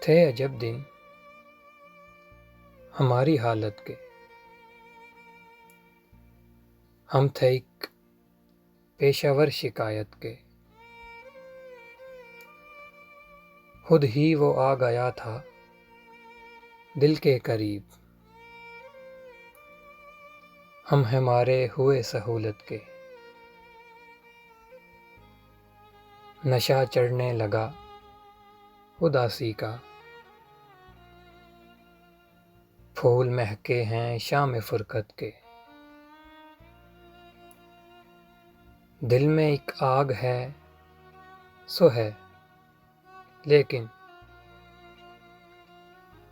تھے عجب دن ہماری حالت کے، ہم تھے ایک پیشہ ور شکایت کے، خود ہی وہ آ گیا تھا دل کے قریب، ہم ہمارے ہوئے سہولت کے، نشہ چڑھنے لگا اداسی کا، پھول مہکے ہیں شام فرقت کے، دل میں ایک آگ ہے سو ہے لیکن،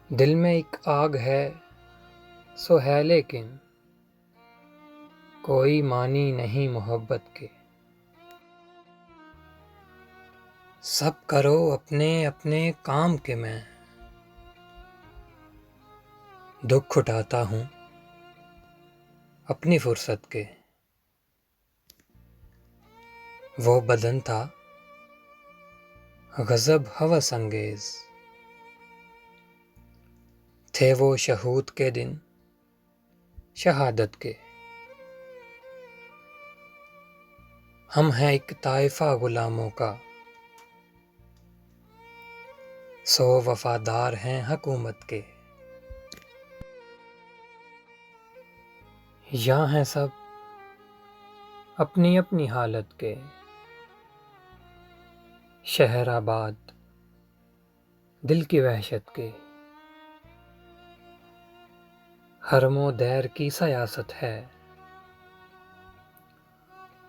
دل میں ایک آگ ہے سو ہے لیکن، کوئی معنی نہیں محبت کے، سب کرو اپنے اپنے کام کے، میں دکھ اٹھاتا ہوں اپنی فرصت کے، وہ بدن تھا غضب ہوس انگیز، تھے وہ شہود کے دن شہادت کے، ہم ہیں ایک طائفہ غلاموں کا، سو وفادار ہیں حکومت کے، یہاں ہیں سب اپنی اپنی حالت کے، شہر آباد دل کی وحشت کے، حرم و دیر کی سیاست ہے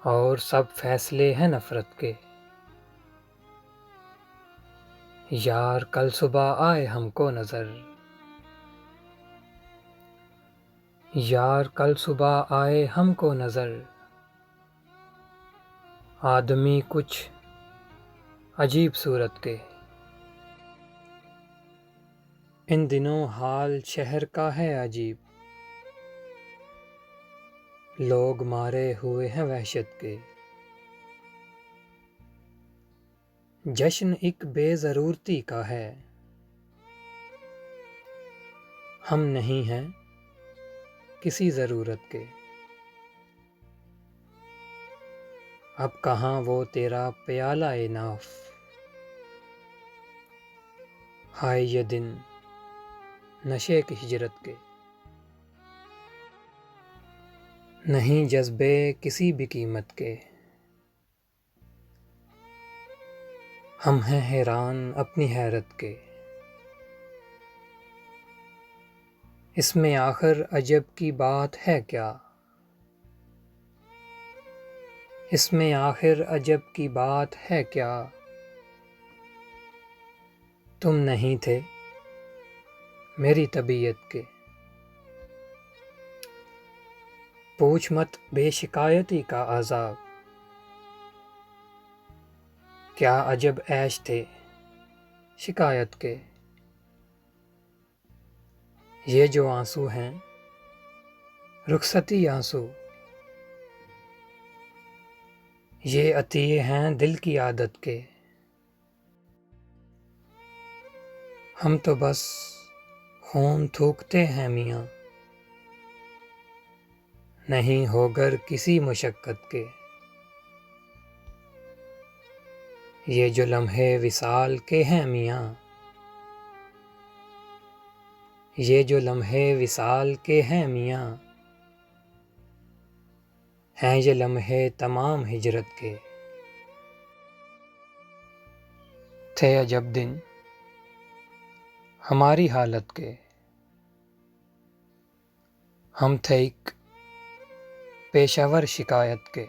اور سب فیصلے ہیں نفرت کے، یار کل صبح آئے ہم کو نظر، یار کل صبح آئے ہم کو نظر، آدمی کچھ عجیب صورت کے، ان دنوں حال شہر کا ہے عجیب، لوگ مارے ہوئے ہیں وحشت کے، جشن ایک بے ضرورتی کا ہے، ہم نہیں ہیں کسی ضرورت کے، اب کہاں وہ تیرا پیالہ ناف، ہائے یہ دن نشے کی ہجرت کے، نہیں جذبے کسی بھی قیمت کے، ہم ہیں حیران اپنی حیرت کے، اس میں آخر عجب کی بات ہے کیا، اس میں آخر عجب کی بات ہے کیا، تم نہیں تھے میری طبیعت کے، پوچھ مت بے شکایتی کا عذاب، کیا عجب عیش تھے شکایت کے، یہ جو آنسو ہیں رخصتی آنسو، یہ عطیے ہیں دل کی عادت کے، ہم تو بس خون تھوکتے ہیں میاں، نہیں ہوگر کسی مشقت کے، یہ جو لمحے وصال کے ہیں میاں، یہ جو لمحے وصال کے ہیں میاں، ہیں یہ لمحے تمام ہجرت کے، تھے عجب دن ہماری حالت کے، ہم تھے ایک پیشہ ور شکایت کے،